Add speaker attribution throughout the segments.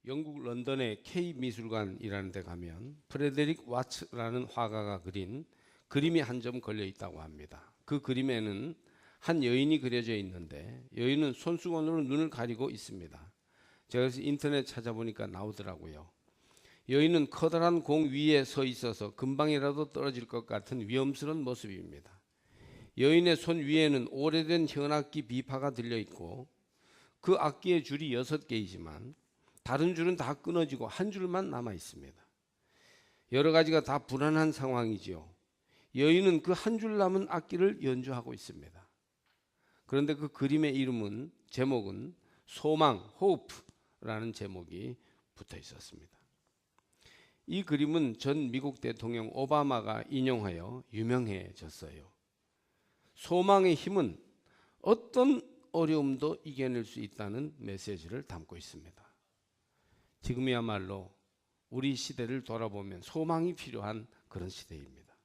Speaker 1: 영국 런던의 K미술관이라는 데 가면 프레데릭 와츠라는 화가가 그린 그림이 한 점 걸려 있다고 합니다. 그 그림에는 한 여인이 그려져 있는데 여인은 손수건으로 눈을 가리고 있습니다. 제가 그래서 인터넷 찾아보니까 나오더라고요. 여인은 커다란 공 위에 서 있어서 금방이라도 떨어질 것 같은 위험스러운 모습입니다. 여인의 손 위에는 오래된 현악기 비파가 들려 있고 그 악기의 줄이 6개이지만 다른 줄은 다 끊어지고 한 줄만 남아 있습니다. 여러 가지가 다 불안한 상황이지요. 여인은 그 한 줄 남은 악기를 연주하고 있습니다. 그런데 그 그림의 제목은 소망, hope라는 제목이 붙어 있었습니다. 이 그림은 전 미국 대통령 오바마가 인용하여 유명해졌어요. 소망의 힘은 어떤 어려움도 이겨낼 수 있다는 메시지를 담고 있습니다. 지금이야말로 우리 시대를 돌아보면 소망이 필요한 그런 시대입니다.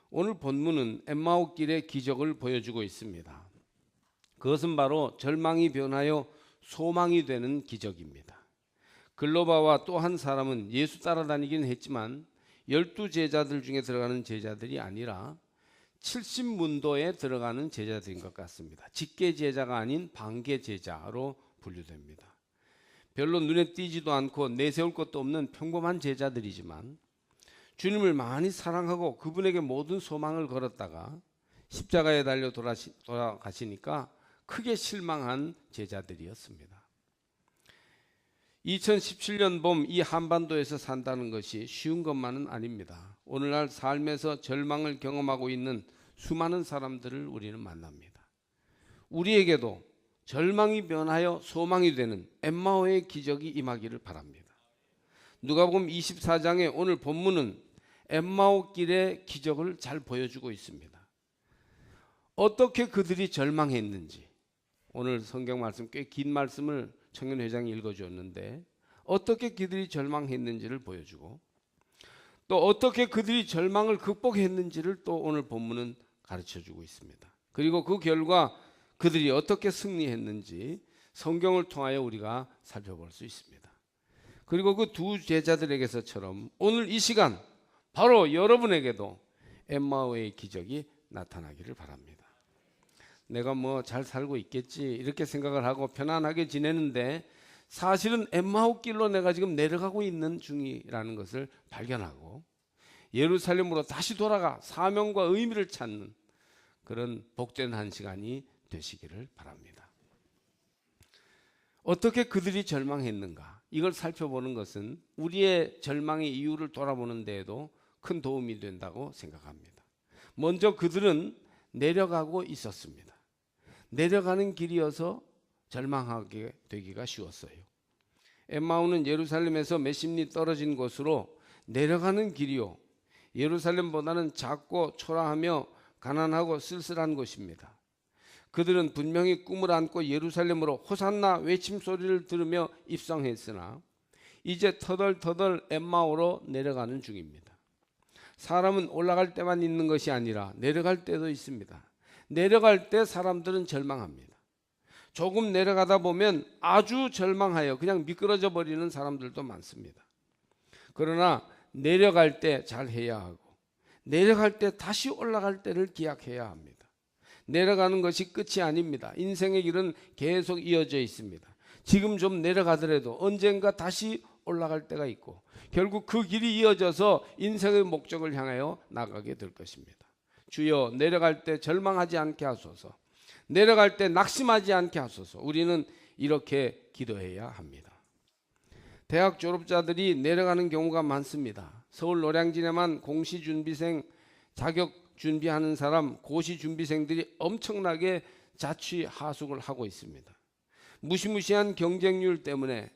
Speaker 1: 오늘 본문은 엠마오길의 기적을 보여주고 있습니다. 그것은 바로 절망이 변하여 소망이 되는 기적입니다. 글로바와 또 한 사람은 예수 따라다니긴 했지만 12제자들 중에 들어가는 제자들이 아니라 70문도에 들어가는 제자들인 것 같습니다. 직계 제자가 아닌 반계 제자로 분류됩니다. 별로 눈에 띄지도 않고 내세울 것도 없는 평범한 제자들이지만 주님을 많이 사랑하고 그분에게 모든 소망을 걸었다가 십자가에 달려 돌아가시니까 크게 실망한 제자들이었습니다. 2017년 봄 이 한반도에서 산다는 것이 쉬운 것만은 아닙니다. 오늘날 삶에서 절망을 경험하고 있는 수많은 사람들을 우리는 만납니다. 우리에게도 절망이 변하여 소망이 되는 엠마오의 기적이 임하기를 바랍니다. 누가복음 24장의 오늘 본문은 엠마오 길의 기적을 잘 보여주고 있습니다. 어떻게 그들이 절망했는지, 오늘 성경 말씀 꽤 긴 말씀을 청년 회장이 읽어주었는데 어떻게 그들이 절망했는지를 보여주고 또 어떻게 그들이 절망을 극복했는지를 또 오늘 본문은 가르쳐주고 있습니다. 그리고 그 결과 그들이 어떻게 승리했는지 성경을 통하여 우리가 살펴볼 수 있습니다. 그리고 그 두 제자들에게서처럼 오늘 이 시간 바로 여러분에게도 엠마오의 기적이 나타나기를 바랍니다. 내가 뭐 잘 살고 있겠지 이렇게 생각을 하고 편안하게 지내는데 사실은 엠마오 길로 내가 지금 내려가고 있는 중이라는 것을 발견하고 예루살렘으로 다시 돌아가 사명과 의미를 찾는 그런 복된 한 시간이 되시기를 바랍니다. 어떻게 그들이 절망했는가 이걸 살펴보는 것은 우리의 절망의 이유를 돌아보는 데에도 큰 도움이 된다고 생각합니다. 먼저 그들은 내려가고 있었습니다. 내려가는 길이어서 절망하게 되기가 쉬웠어요. 엠마오는 예루살렘에서 몇십 리 떨어진 곳으로 내려가는 길이요 예루살렘보다는 작고 초라하며 가난하고 쓸쓸한 곳입니다. 그들은 분명히 꿈을 안고 예루살렘으로 호산나 외침 소리를 들으며 입성했으나 이제 터덜터덜 엠마오로 내려가는 중입니다. 사람은 올라갈 때만 있는 것이 아니라 내려갈 때도 있습니다. 내려갈 때 사람들은 절망합니다. 조금 내려가다 보면 아주 절망하여 그냥 미끄러져 버리는 사람들도 많습니다. 그러나 내려갈 때 잘 해야 하고 내려갈 때 다시 올라갈 때를 기약해야 합니다. 내려가는 것이 끝이 아닙니다. 인생의 길은 계속 이어져 있습니다. 지금 좀 내려가더라도 언젠가 다시 올라갈 때가 있고 결국 그 길이 이어져서 인생의 목적을 향하여 나가게 될 것입니다. 주여 내려갈 때 절망하지 않게 하소서. 내려갈 때 낙심하지 않게 하소서. 우리는 이렇게 기도해야 합니다. 대학 졸업자들이 내려가는 경우가 많습니다. 서울 노량진에만 공시준비생 자격 준비하는 사람 고시준비생들이 엄청나게 자취하숙을 하고 있습니다. 무시무시한 경쟁률 때문에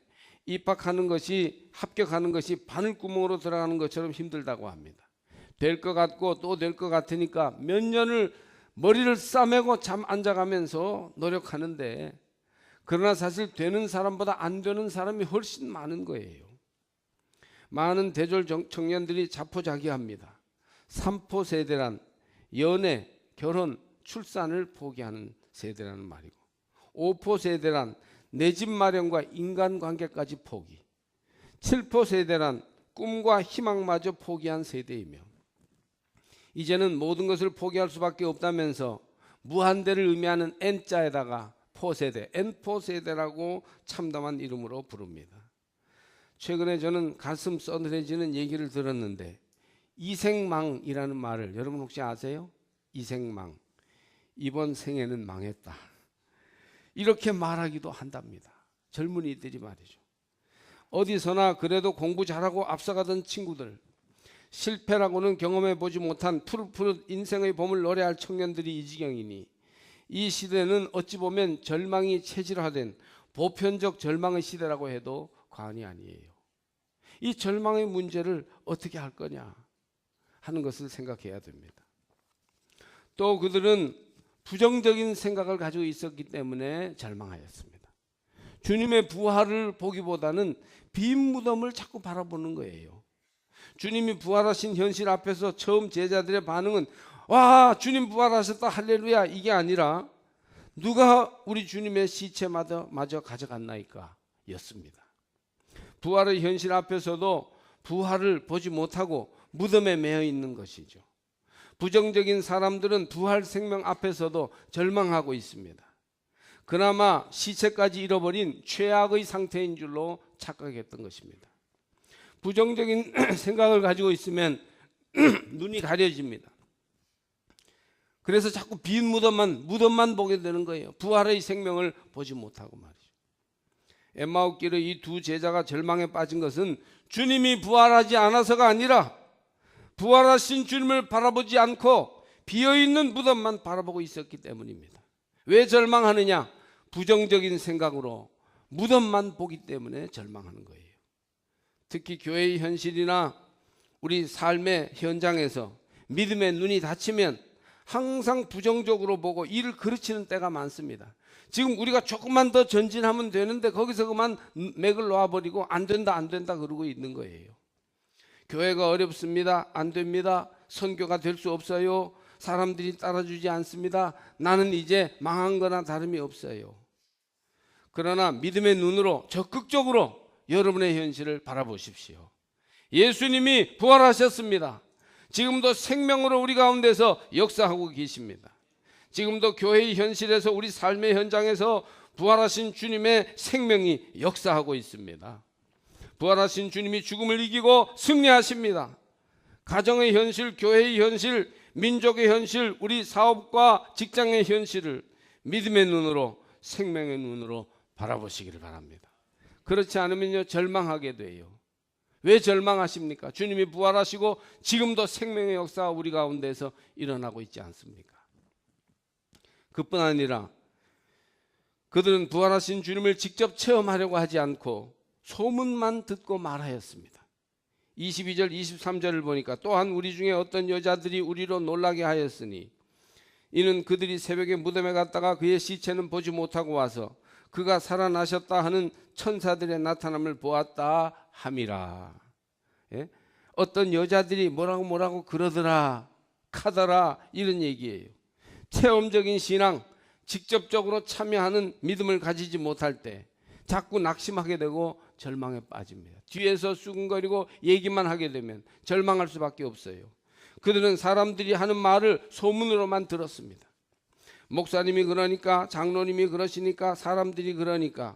Speaker 1: 입학하는 것이 합격하는 것이 바늘구멍으로 들어가는 것처럼 힘들다고 합니다. 될 것 같고 또 될 것 같으니까 몇 년을 머리를 싸매고 잠 앉아가면서 노력하는데 그러나 사실 되는 사람보다 안 되는 사람이 훨씬 많은 거예요. 많은 대졸 청년들이 자포자기합니다. 3포 세대란 연애, 결혼, 출산을 포기하는 세대라는 말이고 5포 세대란 내 집 마련과 인간관계까지 포기. 7포 세대란 꿈과 희망마저 포기한 세대이며 이제는 모든 것을 포기할 수밖에 없다면서 무한대를 의미하는 N자에다가 포세대, N포세대라고 참담한 이름으로 부릅니다. 최근에 저는 가슴 써늘해지는 얘기를 들었는데 이생망이라는 말을 여러분 혹시 아세요? 이생망. 이번 생에는 망했다. 이렇게 말하기도 한답니다. 젊은이들이 말이죠. 어디서나 그래도 공부 잘하고 앞서가던 친구들, 실패라고는 경험해 보지 못한 푸릇푸릇 인생의 봄을 노래할 청년들이 이 지경이니 이 시대는 어찌 보면 절망이 체질화된 보편적 절망의 시대라고 해도 과언이 아니에요. 이 절망의 문제를 어떻게 할 거냐 하는 것을 생각해야 됩니다. 또 그들은 부정적인 생각을 가지고 있었기 때문에 절망하였습니다. 주님의 부활을 보기보다는 빈 무덤을 자꾸 바라보는 거예요. 주님이 부활하신 현실 앞에서 처음 제자들의 반응은 와, 주님 부활하셨다 할렐루야 이게 아니라 누가 우리 주님의 시체마저 가져갔나이까 였습니다. 부활의 현실 앞에서도 부활을 보지 못하고 무덤에 매여 있는 것이죠. 부정적인 사람들은 부활 생명 앞에서도 절망하고 있습니다. 그나마 시체까지 잃어버린 최악의 상태인 줄로 착각했던 것입니다. 부정적인 생각을 가지고 있으면 눈이 가려집니다. 그래서 자꾸 빈 무덤만 보게 되는 거예요. 부활의 생명을 보지 못하고 말이죠. 엠마오길의 이 두 제자가 절망에 빠진 것은 주님이 부활하지 않아서가 아니라 부활하신 주님을 바라보지 않고 비어있는 무덤만 바라보고 있었기 때문입니다. 왜 절망하느냐? 부정적인 생각으로 무덤만 보기 때문에 절망하는 거예요. 특히 교회의 현실이나 우리 삶의 현장에서 믿음의 눈이 닫히면 항상 부정적으로 보고 일을 그르치는 때가 많습니다. 지금 우리가 조금만 더 전진하면 되는데 거기서 그만 맥을 놓아버리고 안 된다 그러고 있는 거예요. 교회가 어렵습니다. 안 됩니다. 선교가 될 수 없어요. 사람들이 따라주지 않습니다. 나는 이제 망한 거나 다름이 없어요. 그러나 믿음의 눈으로 적극적으로 여러분의 현실을 바라보십시오. 예수님이 부활하셨습니다. 지금도 생명으로 우리 가운데서 역사하고 계십니다. 지금도 교회의 현실에서 우리 삶의 현장에서 부활하신 주님의 생명이 역사하고 있습니다. 부활하신 주님이 죽음을 이기고 승리하십니다. 가정의 현실, 교회의 현실, 민족의 현실, 우리 사업과 직장의 현실을 믿음의 눈으로, 생명의 눈으로 바라보시기를 바랍니다. 그렇지 않으면요, 절망하게 돼요. 왜 절망하십니까? 주님이 부활하시고 지금도 생명의 역사가 우리 가운데서 일어나고 있지 않습니까? 그뿐 아니라 그들은 부활하신 주님을 직접 체험하려고 하지 않고 소문만 듣고 말하였습니다. 22절 23절을 보니까 또한 우리 중에 어떤 여자들이 우리로 놀라게 하였으니 이는 그들이 새벽에 무덤에 갔다가 그의 시체는 보지 못하고 와서 그가 살아나셨다 하는 천사들의 나타남을 보았다 함이라. 예? 어떤 여자들이 뭐라고 그러더라 카더라 이런 얘기예요. 체험적인 신앙, 직접적으로 참여하는 믿음을 가지지 못할 때 자꾸 낙심하게 되고 절망에 빠집니다. 뒤에서 수근거리고 얘기만 하게 되면 절망할 수밖에 없어요. 그들은 사람들이 하는 말을 소문으로만 들었습니다. 목사님이 그러니까, 장로님이 그러시니까, 사람들이 그러니까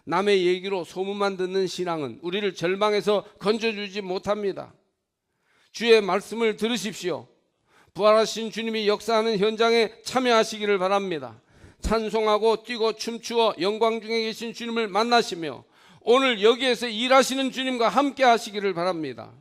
Speaker 1: 남의 얘기로 소문만 듣는 신앙은 우리를 절망에서 건져주지 못합니다. 주의 말씀을 들으십시오. 부활하신 주님이 역사하는 현장에 참여하시기를 바랍니다. 찬송하고 뛰고 춤추어 영광 중에 계신 주님을 만나시며 오늘 여기에서 일하시는 주님과 함께 하시기를 바랍니다.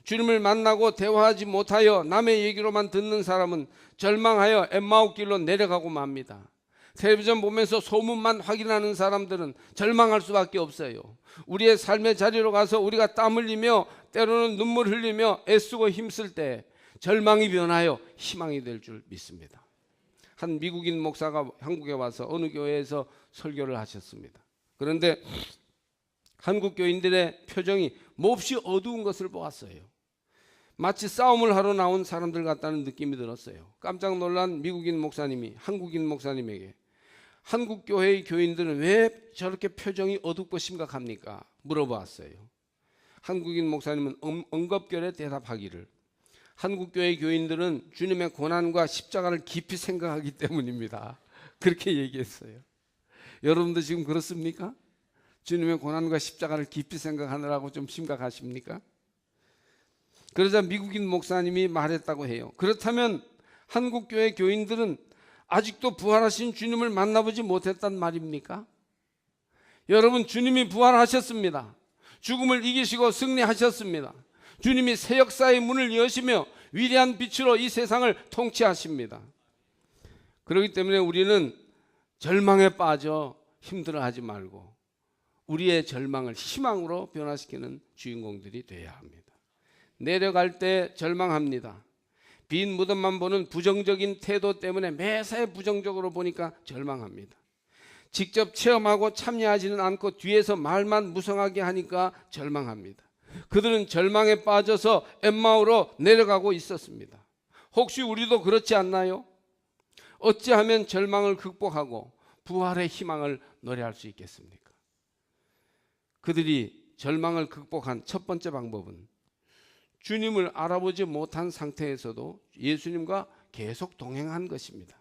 Speaker 1: 주님을 만나고 대화하지 못하여 남의 얘기로만 듣는 사람은 절망하여 엠마오길로 내려가고 맙니다. 텔레비전 보면서 소문만 확인하는 사람들은 절망할 수밖에 없어요. 우리의 삶의 자리로 가서 우리가 땀 흘리며 때로는 눈물 흘리며 애쓰고 힘쓸 때 절망이 변하여 희망이 될 줄 믿습니다. 한 미국인 목사가 한국에 와서 어느 교회에서 설교를 하셨습니다. 그런데 한국 교인들의 표정이 몹시 어두운 것을 보았어요. 마치 싸움을 하러 나온 사람들 같다는 느낌이 들었어요. 깜짝 놀란 미국인 목사님이 한국인 목사님에게 한국 교회의 교인들은 왜 저렇게 표정이 어둡고 심각합니까? 물어봤어요. 한국인 목사님은 엉겁결에 대답하기를 한국 교회 교인들은 주님의 고난과 십자가를 깊이 생각하기 때문입니다. 그렇게 얘기했어요. 여러분도 지금 그렇습니까? 주님의 고난과 십자가를 깊이 생각하느라고 좀 심각하십니까? 그러자 미국인 목사님이 말했다고 해요. 그렇다면 한국 교회 교인들은 아직도 부활하신 주님을 만나보지 못했단 말입니까? 여러분, 주님이 부활하셨습니다. 죽음을 이기시고 승리하셨습니다. 주님이 새 역사의 문을 여시며 위대한 빛으로 이 세상을 통치하십니다. 그렇기 때문에 우리는 절망에 빠져 힘들어하지 말고 우리의 절망을 희망으로 변화시키는 주인공들이 되어야 합니다. 내려갈 때 절망합니다. 빈 무덤만 보는 부정적인 태도 때문에 매사에 부정적으로 보니까 절망합니다. 직접 체험하고 참여하지는 않고 뒤에서 말만 무성하게 하니까 절망합니다. 그들은 절망에 빠져서 엠마오로 내려가고 있었습니다. 혹시 우리도 그렇지 않나요? 어찌하면 절망을 극복하고 부활의 희망을 노래할 수 있겠습니까? 그들이 절망을 극복한 첫 번째 방법은 주님을 알아보지 못한 상태에서도 예수님과 계속 동행한 것입니다.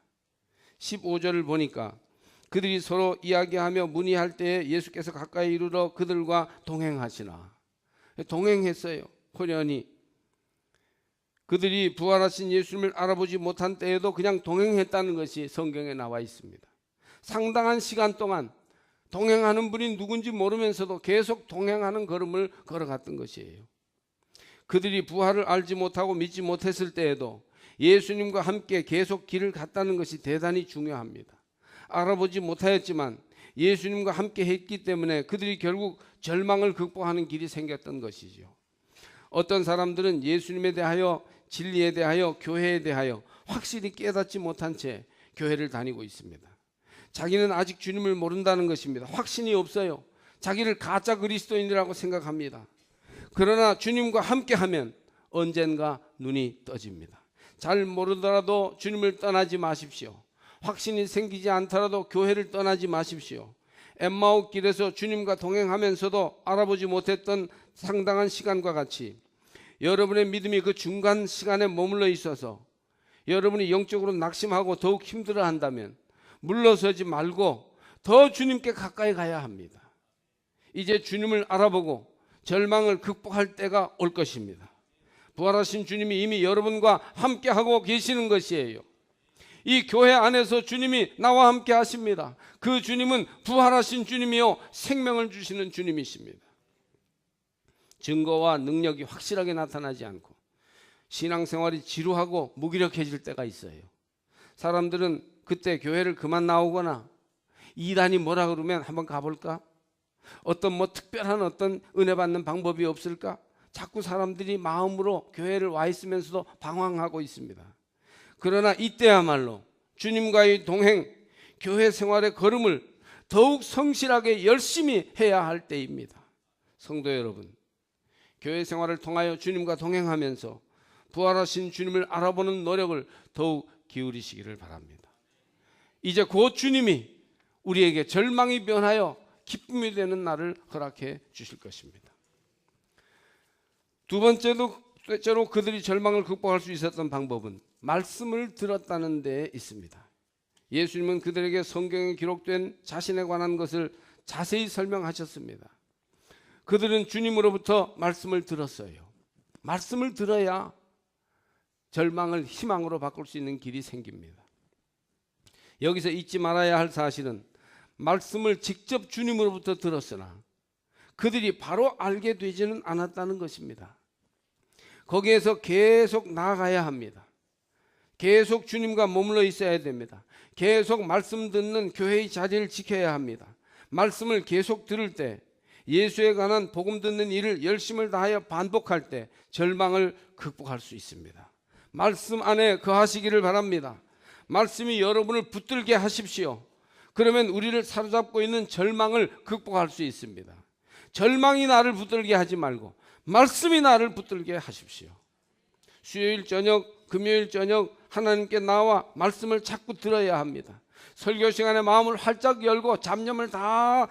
Speaker 1: 15절을 보니까 그들이 서로 이야기하며 문의할 때에 예수께서 가까이 이르러 그들과 동행하시나. 동행했어요. 호련히. 그들이 부활하신 예수님을 알아보지 못한 때에도 그냥 동행했다는 것이 성경에 나와 있습니다. 상당한 시간 동안 동행하는 분이 누군지 모르면서도 계속 동행하는 걸음을 걸어갔던 것이에요. 그들이 부활을 알지 못하고 믿지 못했을 때에도 예수님과 함께 계속 길을 갔다는 것이 대단히 중요합니다. 알아보지 못하였지만 예수님과 함께 했기 때문에 그들이 결국 절망을 극복하는 길이 생겼던 것이죠. 어떤 사람들은 예수님에 대하여, 진리에 대하여, 교회에 대하여 확실히 깨닫지 못한 채 교회를 다니고 있습니다. 자기는 아직 주님을 모른다는 것입니다. 확신이 없어요. 자기를 가짜 그리스도인이라고 생각합니다. 그러나 주님과 함께하면 언젠가 눈이 떠집니다. 잘 모르더라도 주님을 떠나지 마십시오. 확신이 생기지 않더라도 교회를 떠나지 마십시오. 엠마오 길에서 주님과 동행하면서도 알아보지 못했던 상당한 시간과 같이 여러분의 믿음이 그 중간 시간에 머물러 있어서 여러분이 영적으로 낙심하고 더욱 힘들어한다면 물러서지 말고 더 주님께 가까이 가야 합니다. 이제 주님을 알아보고 절망을 극복할 때가 올 것입니다. 부활하신 주님이 이미 여러분과 함께하고 계시는 것이에요. 이 교회 안에서 주님이 나와 함께 하십니다. 그 주님은 부활하신 주님이요 생명을 주시는 주님이십니다. 증거와 능력이 확실하게 나타나지 않고 신앙생활이 지루하고 무기력해질 때가 있어요. 사람들은 그때 교회를 그만 나오거나 이단이 뭐라 그러면 한번 가볼까? 어떤 특별한 어떤 은혜 받는 방법이 없을까? 자꾸 사람들이 마음으로 교회를 와 있으면서도 방황하고 있습니다. 그러나 이때야말로 주님과의 동행, 교회 생활의 걸음을 더욱 성실하게 열심히 해야 할 때입니다. 성도 여러분, 교회 생활을 통하여 주님과 동행하면서 부활하신 주님을 알아보는 노력을 더욱 기울이시기를 바랍니다. 이제 곧 주님이 우리에게 절망이 변하여 기쁨이 되는 날을 허락해 주실 것입니다. 두 번째로 그들이 절망을 극복할 수 있었던 방법은 말씀을 들었다는 데 있습니다. 예수님은 그들에게 성경에 기록된 자신에 관한 것을 자세히 설명하셨습니다. 그들은 주님으로부터 말씀을 들었어요. 말씀을 들어야 절망을 희망으로 바꿀 수 있는 길이 생깁니다. 여기서 잊지 말아야 할 사실은 말씀을 직접 주님으로부터 들었으나 그들이 바로 알게 되지는 않았다는 것입니다. 거기에서 계속 나아가야 합니다. 계속 주님과 머물러 있어야 됩니다. 계속 말씀 듣는 교회의 자리를 지켜야 합니다. 말씀을 계속 들을 때 예수에 관한 복음 듣는 일을 열심을 다하여 반복할 때 절망을 극복할 수 있습니다. 말씀 안에 거하시기를 바랍니다. 말씀이 여러분을 붙들게 하십시오. 그러면 우리를 사로잡고 있는 절망을 극복할 수 있습니다. 절망이 나를 붙들게 하지 말고 말씀이 나를 붙들게 하십시오. 수요일 저녁, 금요일 저녁 하나님께 나와 말씀을 자꾸 들어야 합니다. 설교 시간에 마음을 활짝 열고 잡념을 다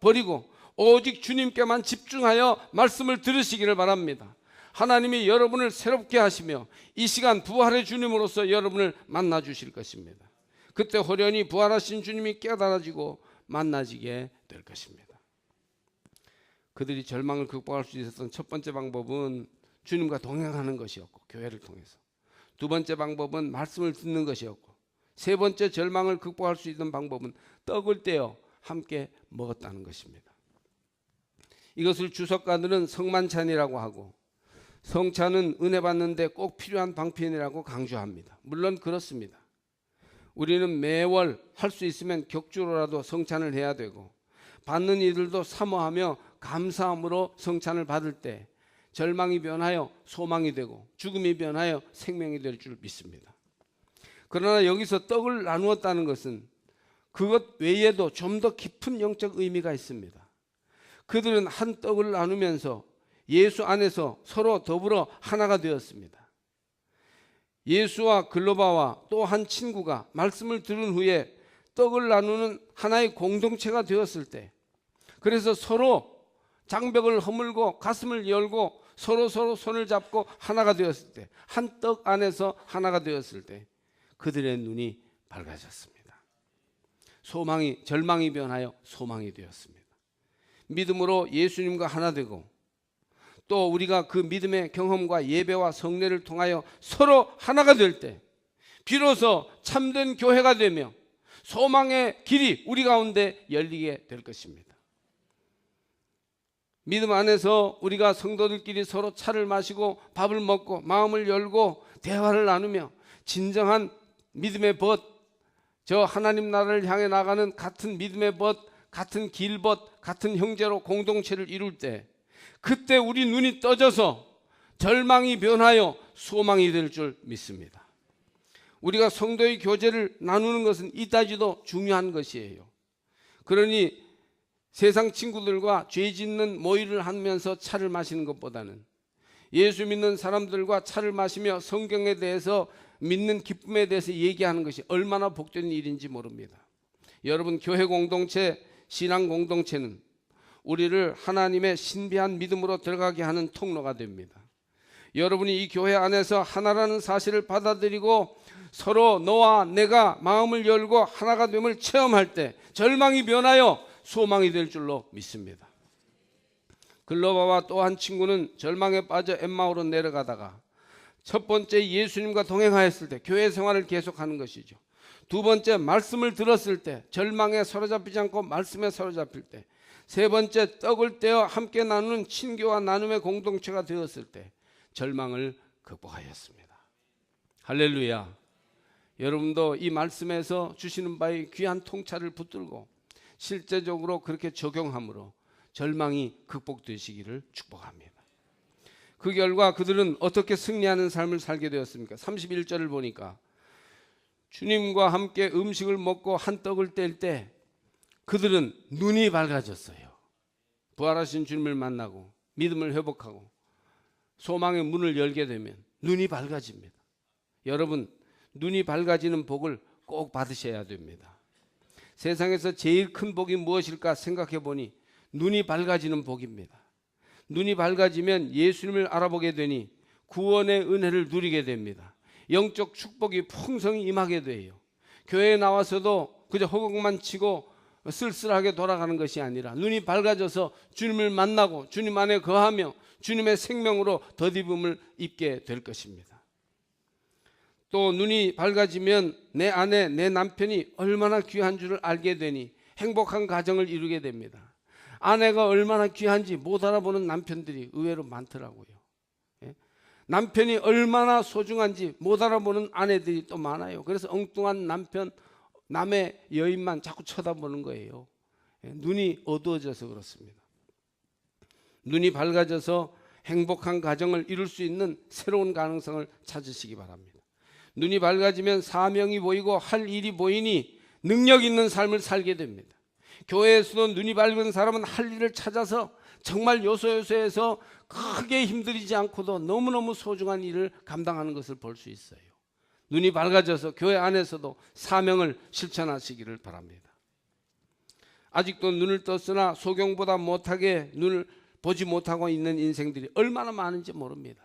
Speaker 1: 버리고 오직 주님께만 집중하여 말씀을 들으시기를 바랍니다. 하나님이 여러분을 새롭게 하시며 이 시간 부활의 주님으로서 여러분을 만나 주실 것입니다. 그때 호련히 부활하신 주님이 깨달아지고 만나지게 될 것입니다. 그들이 절망을 극복할 수 있었던 첫 번째 방법은 주님과 동행하는 것이었고, 교회를 통해서. 두 번째 방법은 말씀을 듣는 것이었고, 세 번째 절망을 극복할 수 있는 방법은 떡을 떼어 함께 먹었다는 것입니다. 이것을 주석가들은 성만찬이라고 하고, 성찬은 은혜 받는데 꼭 필요한 방편이라고 강조합니다. 물론 그렇습니다. 우리는 매월 할 수 있으면 격주로라도 성찬을 해야 되고, 받는 이들도 사모하며 감사함으로 성찬을 받을 때 절망이 변하여 소망이 되고 죽음이 변하여 생명이 될 줄 믿습니다. 그러나 여기서 떡을 나누었다는 것은 그것 외에도 좀 더 깊은 영적 의미가 있습니다. 그들은 한 떡을 나누면서 예수 안에서 서로 더불어 하나가 되었습니다. 예수와 글로바와 또 한 친구가 말씀을 들은 후에 떡을 나누는 하나의 공동체가 되었을 때, 그래서 서로 장벽을 허물고 가슴을 열고 서로 손을 잡고 하나가 되었을 때, 한 떡 안에서 하나가 되었을 때 그들의 눈이 밝아졌습니다. 절망이 변하여 소망이 되었습니다. 믿음으로 예수님과 하나 되고, 또 우리가 그 믿음의 경험과 예배와 성례를 통하여 서로 하나가 될 때 비로소 참된 교회가 되며 소망의 길이 우리 가운데 열리게 될 것입니다. 믿음 안에서 우리가 성도들끼리 서로 차를 마시고 밥을 먹고 마음을 열고 대화를 나누며 진정한 믿음의 벗, 저 하나님 나라를 향해 나가는 같은 믿음의 벗, 같은 길벗, 같은 형제로 공동체를 이룰 때, 그때 우리 눈이 떠져서 절망이 변하여 소망이 될 줄 믿습니다. 우리가 성도의 교제를 나누는 것은 이따지도 중요한 것이에요. 그러니 세상 친구들과 죄 짓는 모의를 하면서 차를 마시는 것보다는 예수 믿는 사람들과 차를 마시며 성경에 대해서 믿는 기쁨에 대해서 얘기하는 것이 얼마나 복된 일인지 모릅니다. 여러분, 교회 공동체, 신앙 공동체는 우리를 하나님의 신비한 믿음으로 들어가게 하는 통로가 됩니다. 여러분이 이 교회 안에서 하나라는 사실을 받아들이고 서로 너와 내가 마음을 열고 하나가 됨을 체험할 때 절망이 변하여 소망이 될 줄로 믿습니다. 글로바와 또 한 친구는 절망에 빠져 엠마오로 내려가다가 첫 번째 예수님과 동행하였을 때 교회 생활을 계속하는 것이죠. 두 번째 말씀을 들었을 때 절망에 사로잡히지 않고 말씀에 사로잡힐 때, 세 번째 떡을 떼어 함께 나누는 친교와 나눔의 공동체가 되었을 때 절망을 극복하였습니다. 할렐루야. 여러분도 이 말씀에서 주시는 바의 귀한 통찰을 붙들고 실제적으로 그렇게 적용함으로 절망이 극복되시기를 축복합니다. 그 결과 그들은 어떻게 승리하는 삶을 살게 되었습니까? 31절을 보니까 주님과 함께 음식을 먹고 한 떡을 뗄 때 그들은 눈이 밝아졌어요. 부활하신 주님을 만나고 믿음을 회복하고 소망의 문을 열게 되면 눈이 밝아집니다. 여러분, 눈이 밝아지는 복을 꼭 받으셔야 됩니다. 세상에서 제일 큰 복이 무엇일까 생각해 보니 눈이 밝아지는 복입니다. 눈이 밝아지면 예수님을 알아보게 되니 구원의 은혜를 누리게 됩니다. 영적 축복이 풍성히 임하게 돼요. 교회에 나와서도 그저 허공만 치고 쓸쓸하게 돌아가는 것이 아니라 눈이 밝아져서 주님을 만나고 주님 안에 거하며 주님의 생명으로 덧입음을 입게 될 것입니다. 또 눈이 밝아지면 내 아내, 내 남편이 얼마나 귀한 줄을 알게 되니 행복한 가정을 이루게 됩니다. 아내가 얼마나 귀한지 못 알아보는 남편들이 의외로 많더라고요. 남편이 얼마나 소중한지 못 알아보는 아내들이 또 많아요. 그래서 엉뚱한 남편, 남의 여인만 자꾸 쳐다보는 거예요. 눈이 어두워져서 그렇습니다. 눈이 밝아져서 행복한 가정을 이룰 수 있는 새로운 가능성을 찾으시기 바랍니다. 눈이 밝아지면 사명이 보이고 할 일이 보이니 능력 있는 삶을 살게 됩니다. 교회에서도 눈이 밝은 사람은 할 일을 찾아서 정말 요소요소에서 크게 힘들이지 않고도 너무너무 소중한 일을 감당하는 것을 볼 수 있어요. 눈이 밝아져서 교회 안에서도 사명을 실천하시기를 바랍니다. 아직도 눈을 떴으나 소경보다 못하게 눈을 보지 못하고 있는 인생들이 얼마나 많은지 모릅니다.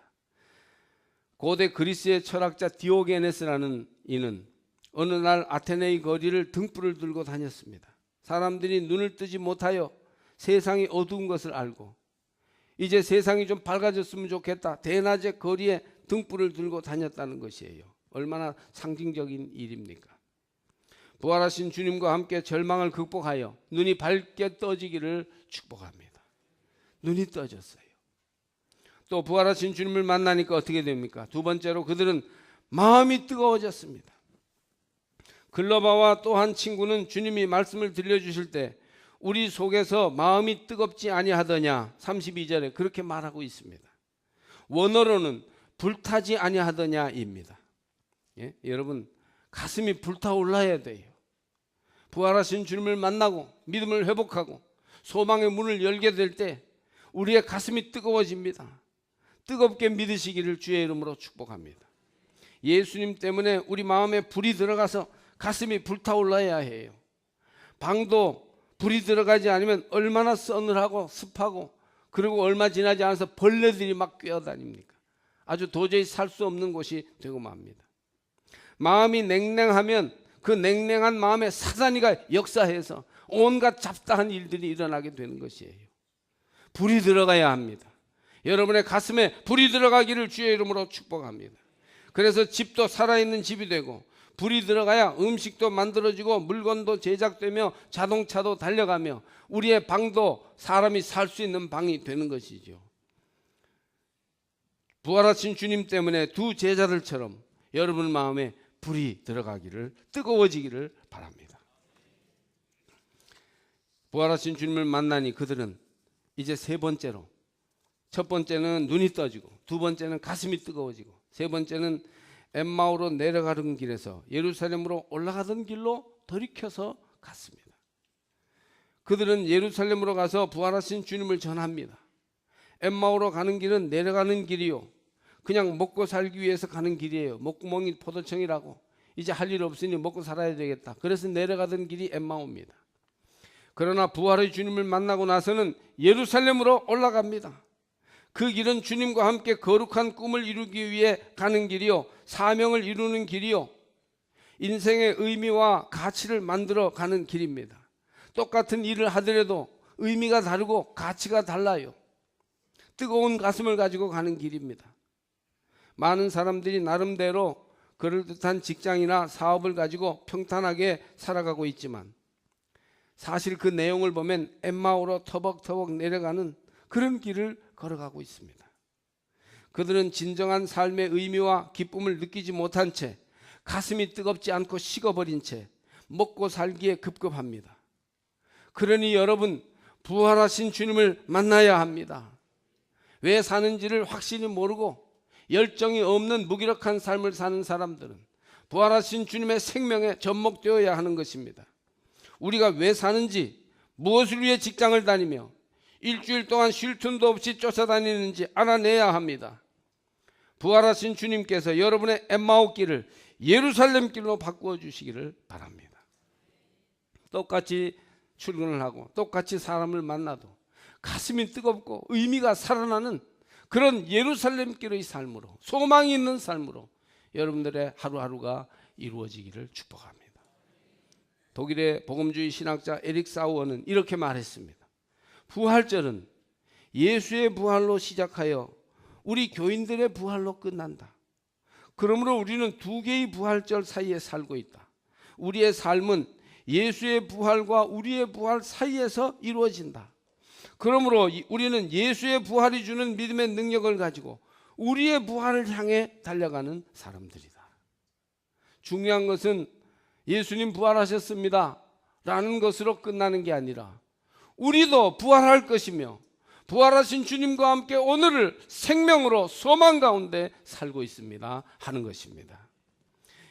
Speaker 1: 고대 그리스의 철학자 디오게네스라는 이는 어느 날 아테네의 거리를 등불을 들고 다녔습니다. 사람들이 눈을 뜨지 못하여 세상이 어두운 것을 알고 이제 세상이 좀 밝아졌으면 좋겠다. 대낮에 거리에 등불을 들고 다녔다는 것이에요. 얼마나 상징적인 일입니까? 부활하신 주님과 함께 절망을 극복하여 눈이 밝게 떠지기를 축복합니다. 눈이 떠졌어요. 또 부활하신 주님을 만나니까 어떻게 됩니까? 두 번째로 그들은 마음이 뜨거워졌습니다. 글로바와 또 한 친구는 주님이 말씀을 들려주실 때 우리 속에서 마음이 뜨겁지 아니하더냐 32절에 그렇게 말하고 있습니다. 원어로는 불타지 아니하더냐입니다. 예? 여러분 가슴이 불타올라야 돼요. 부활하신 주님을 만나고 믿음을 회복하고 소망의 문을 열게 될 때 우리의 가슴이 뜨거워집니다. 뜨겁게 믿으시기를 주의 이름으로 축복합니다. 예수님 때문에 우리 마음에 불이 들어가서 가슴이 불타올라야 해요. 방도 불이 들어가지 않으면 얼마나 서늘하고 습하고 그리고 얼마 지나지 않아서 벌레들이 막 뛰어다닙니까? 아주 도저히 살 수 없는 곳이 되고 맙니다. 마음이 냉랭하면 그 냉랭한 마음에 사단이가 역사해서 온갖 잡다한 일들이 일어나게 되는 것이에요. 불이 들어가야 합니다. 여러분의 가슴에 불이 들어가기를 주의 이름으로 축복합니다. 그래서 집도 살아있는 집이 되고 불이 들어가야 음식도 만들어지고 물건도 제작되며 자동차도 달려가며 우리의 방도 사람이 살 수 있는 방이 되는 것이죠. 부활하신 주님 때문에 두 제자들처럼 여러분 마음에 불이 들어가기를 뜨거워지기를 바랍니다. 부활하신 주님을 만나니 그들은 이제 세 번째로 첫 번째는 눈이 떠지고 두 번째는 가슴이 뜨거워지고 세 번째는 엠마오로 내려가는 길에서 예루살렘으로 올라가던 길로 돌이켜서 갔습니다. 그들은 예루살렘으로 가서 부활하신 주님을 전합니다. 엠마오로 가는 길은 내려가는 길이요 그냥 먹고 살기 위해서 가는 길이에요. 목구멍이 포도청이라고 이제 할 일 없으니 먹고 살아야 되겠다. 그래서 내려가던 길이 엠마오입니다. 그러나 부활의 주님을 만나고 나서는 예루살렘으로 올라갑니다. 그 길은 주님과 함께 거룩한 꿈을 이루기 위해 가는 길이요 사명을 이루는 길이요 인생의 의미와 가치를 만들어 가는 길입니다. 똑같은 일을 하더라도 의미가 다르고 가치가 달라요. 뜨거운 가슴을 가지고 가는 길입니다. 많은 사람들이 나름대로 그럴듯한 직장이나 사업을 가지고 평탄하게 살아가고 있지만 사실 그 내용을 보면 엠마오로 터벅터벅 내려가는 그런 길을 걸어가고 있습니다. 그들은 진정한 삶의 의미와 기쁨을 느끼지 못한 채 가슴이 뜨겁지 않고 식어버린 채 먹고 살기에 급급합니다. 그러니 여러분 부활하신 주님을 만나야 합니다. 왜 사는지를 확실히 모르고 열정이 없는 무기력한 삶을 사는 사람들은 부활하신 주님의 생명에 접목되어야 하는 것입니다. 우리가 왜 사는지 무엇을 위해 직장을 다니며 일주일 동안 쉴 틈도 없이 쫓아다니는지 알아내야 합니다. 부활하신 주님께서 여러분의 엠마오 길을 예루살렘 길로 바꾸어 주시기를 바랍니다. 똑같이 출근을 하고 똑같이 사람을 만나도 가슴이 뜨겁고 의미가 살아나는 그런 예루살렘 길의 삶으로 소망이 있는 삶으로 여러분들의 하루하루가 이루어지기를 축복합니다. 독일의 복음주의 신학자 에릭 사우어는 이렇게 말했습니다. 부활절은 예수의 부활로 시작하여 우리 교인들의 부활로 끝난다. 그러므로 우리는 두 개의 부활절 사이에 살고 있다. 우리의 삶은 예수의 부활과 우리의 부활 사이에서 이루어진다. 그러므로 우리는 예수의 부활이 주는 믿음의 능력을 가지고 우리의 부활을 향해 달려가는 사람들이다. 중요한 것은 예수님 부활하셨습니다 라는 것으로 끝나는 게 아니라 우리도 부활할 것이며 부활하신 주님과 함께 오늘을 생명으로 소망 가운데 살고 있습니다 하는 것입니다.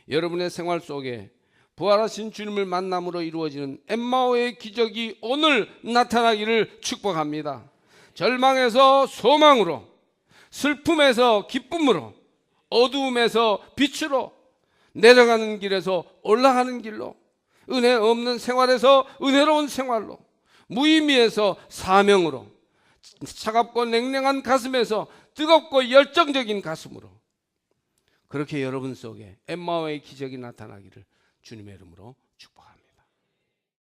Speaker 1: 여러분의 생활 속에 부활하신 주님을 만남으로 이루어지는 엠마오의 기적이 오늘 나타나기를 축복합니다. 절망에서 소망으로, 슬픔에서 기쁨으로, 어두움에서 빛으로 내려가는 길에서 올라가는 길로, 은혜 없는 생활에서 은혜로운 생활로, 무의미에서 사명으로, 차갑고 냉랭한 가슴에서 뜨겁고 열정적인 가슴으로, 그렇게 여러분 속에 엠마오의 기적이 나타나기를 주님의 이름으로 축복합니다.